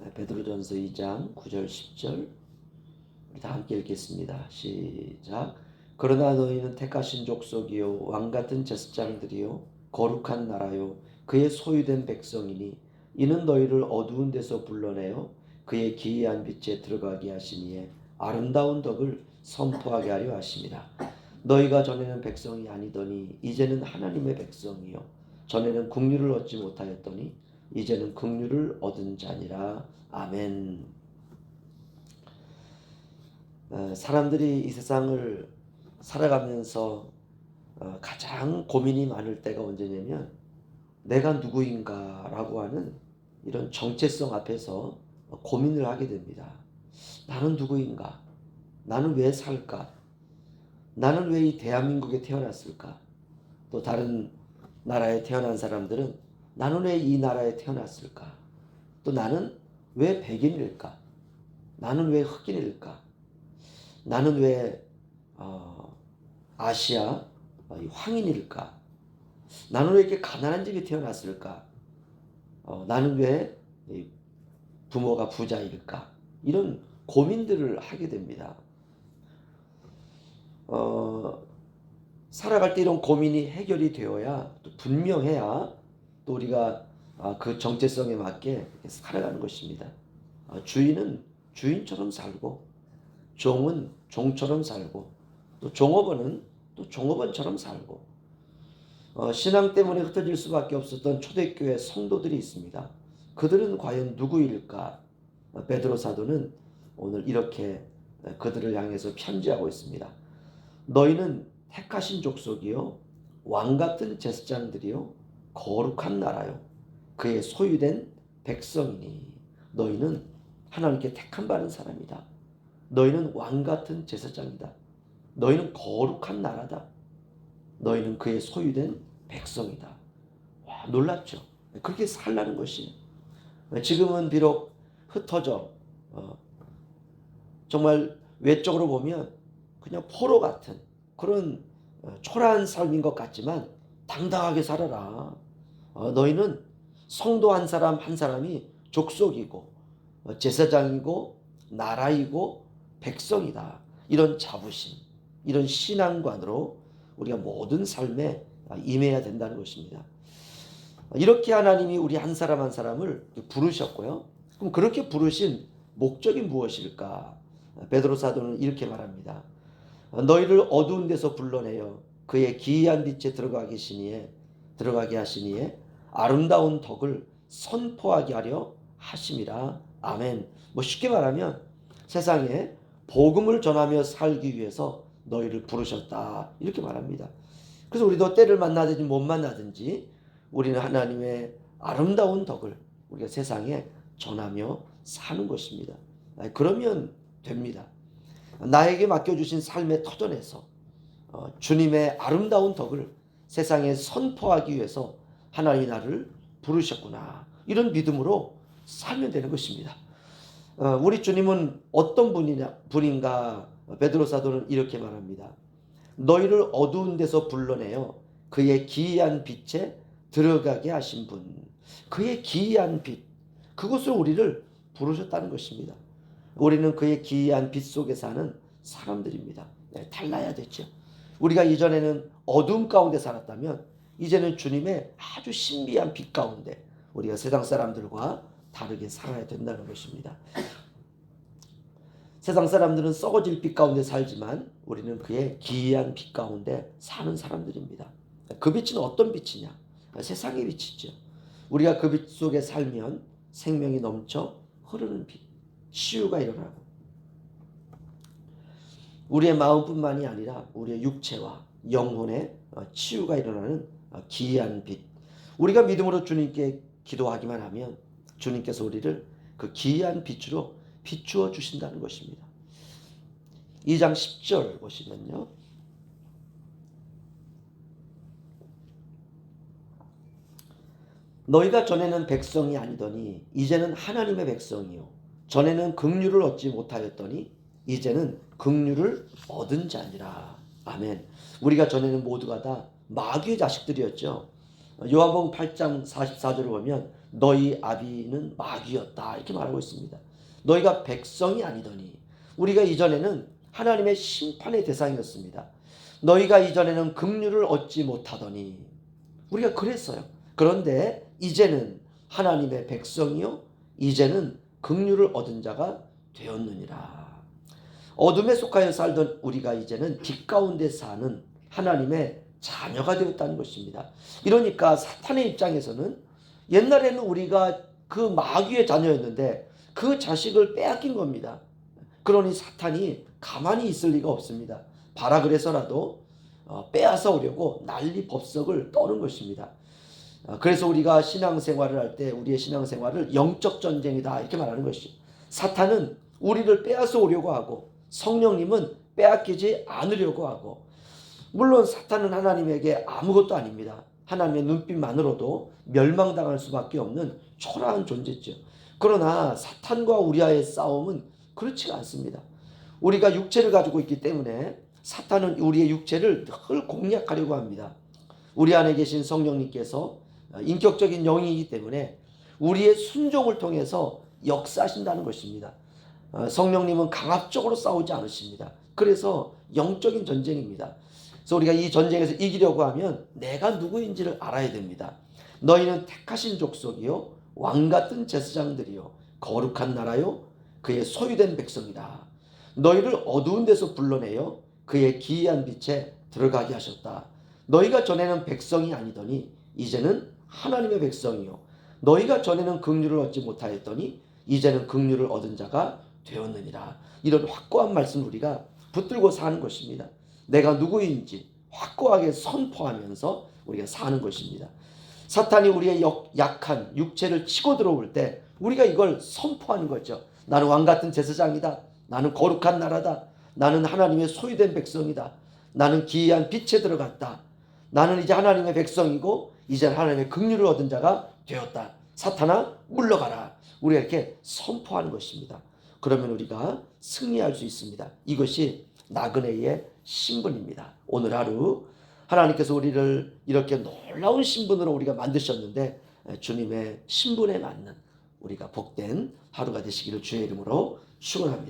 베드로전서 2장 9절 10절 우리 다 함께 읽겠습니다. 시작. 그러나 너희는 택하신 족속이요 왕같은 제사장들이요 거룩한 나라요 그의 소유된 백성이니 이는 너희를 어두운 데서 불러내어 그의 기이한 빛에 들어가게 하시니에 아름다운 덕을 선포하게 하려 하심이라. 너희가 전에는 백성이 아니더니 이제는 하나님의 백성이요 전에는 긍휼을 얻지 못하였더니 이제는 긍휼을 얻은 자니라. 아멘. 사람들이 이 세상을 살아가면서 가장 고민이 많을 때가 언제냐면 내가 누구인가라고 하는 이런 정체성 앞에서 고민을 하게 됩니다. 나는 누구인가? 나는 왜 살까? 나는 왜 이 대한민국에 태어났을까? 또 다른 나라에 태어난 사람들은 나는 왜 이 나라에 태어났을까? 또 나는 왜 백인일까? 나는 왜 흑인일까? 나는 왜 아시아 황인일까? 나는 왜 이렇게 가난한 집에 태어났을까? 나는 왜 부모가 부자일까? 이런 고민들을 하게 됩니다. 살아갈 때 이런 고민이 해결이 되어야 또 분명해야 또 우리가 그 정체성에 맞게 살아가는 것입니다. 주인은 주인처럼 살고 종은 종처럼 살고 또 종업원은 또 종업원처럼 살고 신앙 때문에 흩어질 수밖에 없었던 초대교회 성도들이 있습니다. 그들은 과연 누구일까? 베드로 사도는 오늘 이렇게 그들을 향해서 편지하고 있습니다. 너희는 택하신 족속이요 왕같은 제사장들이요 거룩한 나라요 그의 소유된 백성이니 너희는 하나님께 택함 받은 사람이다. 너희는 왕같은 제사장이다. 너희는 거룩한 나라다. 너희는 그의 소유된 백성이다. 와, 놀랍죠? 그렇게 살라는 것이 지금은 비록 흩어져 정말 외적으로 보면 그냥 포로 같은 그런 초라한 삶인 것 같지만 당당하게 살아라. 너희는 성도 한 사람 한 사람이 족속이고 제사장이고 나라이고 백성이다. 이런 자부심, 이런 신앙관으로 우리가 모든 삶에 임해야 된다는 것입니다. 이렇게 하나님이 우리 한 사람 한 사람을 부르셨고요. 그럼 그렇게 부르신 목적이 무엇일까? 베드로 사도는 이렇게 말합니다. 너희를 어두운 데서 불러내어 그의 기이한 빛에 들어가게 하시니에 아름다운 덕을 선포하게 하려 하심이라. 아멘. 쉽게 말하면 세상에 복음을 전하며 살기 위해서 너희를 부르셨다. 이렇게 말합니다. 그래서 우리도 때를 만나든지 못 만나든지 우리는 하나님의 아름다운 덕을 우리가 세상에 전하며 사는 것입니다. 그러면 됩니다. 나에게 맡겨주신 삶의 터전에서 주님의 아름다운 덕을 세상에 선포하기 위해서 하나님이 나를 부르셨구나. 이런 믿음으로 살면 되는 것입니다. 우리 주님은 어떤 분인가? 베드로 사도는 이렇게 말합니다. 너희를 어두운 데서 불러내어 그의 기이한 빛에 들어가게 하신 분. 그의 기이한 빛. 그것을 우리를 부르셨다는 것입니다. 우리는 그의 기이한 빛 속에 사는 사람들입니다. 달라야 되죠. 우리가 이전에는 어둠 가운데 살았다면 이제는 주님의 아주 신비한 빛 가운데 우리가 세상 사람들과 다르게 살아야 된다는 것입니다. 세상 사람들은 썩어질 빛 가운데 살지만 우리는 그의 기이한 빛 가운데 사는 사람들입니다. 그 빛은 어떤 빛이냐? 세상의 빛이죠. 우리가 그 빛 속에 살면 생명이 넘쳐 흐르는 빛, 치유가 일어나고 우리의 마음뿐만이 아니라 우리의 육체와 영혼의 치유가 일어나는 기이한 빛. 우리가 믿음으로 주님께 기도하기만 하면 주님께서 우리를 그 기이한 빛으로 비추어 주신다는 것입니다. 2장 10절 보시면요. 너희가 전에는 백성이 아니더니 이제는 하나님의 백성이요 전에는 긍휼을 얻지 못하였더니 이제는 긍휼을 얻은 자니라. 아멘. 우리가 전에는 모두가 다 마귀의 자식들이었죠. 요한복음 8장 44절을 보면 너희 아비는 마귀였다 이렇게 말하고 있습니다. 너희가 백성이 아니더니 우리가 이전에는 하나님의 심판의 대상이었습니다. 너희가 이전에는 긍휼을 얻지 못하더니 우리가 그랬어요. 그런데 이제는 하나님의 백성이요 이제는 긍휼을 얻은 자가 되었느니라. 어둠에 속하여 살던 우리가 이제는 빛 가운데 사는 하나님의 자녀가 되었다는 것입니다. 이러니까 사탄의 입장에서는 옛날에는 우리가 그 마귀의 자녀였는데 그 자식을 빼앗긴 겁니다. 그러니 사탄이 가만히 있을 리가 없습니다. 바라 그래서라도 빼앗아 오려고 난리 법석을 떠는 것입니다. 그래서 우리가 신앙생활을 할 때 우리의 신앙생활을 영적 전쟁이다 이렇게 말하는 것이죠. 사탄은 우리를 빼앗아 오려고 하고 성령님은 빼앗기지 않으려고 하고, 물론 사탄은 하나님에게 아무것도 아닙니다. 하나님의 눈빛만으로도 멸망당할 수밖에 없는 초라한 존재죠. 그러나 사탄과 우리와의 싸움은 그렇지가 않습니다. 우리가 육체를 가지고 있기 때문에 사탄은 우리의 육체를 늘 공략하려고 합니다. 우리 안에 계신 성령님께서 인격적인 영이기 때문에 우리의 순종을 통해서 역사하신다는 것입니다. 성령님은 강압적으로 싸우지 않으십니다. 그래서 영적인 전쟁입니다. 그래서 우리가 이 전쟁에서 이기려고 하면 내가 누구인지를 알아야 됩니다. 너희는 택하신 족속이요 왕같은 제사장들이요 거룩한 나라요 그의 소유된 백성이다. 너희를 어두운 데서 불러내어 그의 기이한 빛에 들어가게 하셨다. 너희가 전에는 백성이 아니더니 이제는 하나님의 백성이요 너희가 전에는 긍휼을 얻지 못하였더니 이제는 긍휼을 얻은 자가 되었느니라. 이런 확고한 말씀을 우리가 붙들고 사는 것입니다. 내가 누구인지 확고하게 선포하면서 우리가 사는 것입니다. 사탄이 우리의 약한 육체를 치고 들어올 때 우리가 이걸 선포하는 거죠. 나는 왕같은 제사장이다. 나는 거룩한 나라다. 나는 하나님의 소유된 백성이다. 나는 기이한 빛에 들어갔다. 나는 이제 하나님의 백성이고 이제 하나님의 긍휼을 얻은 자가 되었다. 사탄아 물러가라. 우리가 이렇게 선포하는 것입니다. 그러면 우리가 승리할 수 있습니다. 이것이 나그네의 신분입니다. 오늘 하루 하나님께서 우리를 이렇게 놀라운 신분으로 우리가 만드셨는데 주님의 신분에 맞는 우리가 복된 하루가 되시기를 주의 이름으로 축원합니다.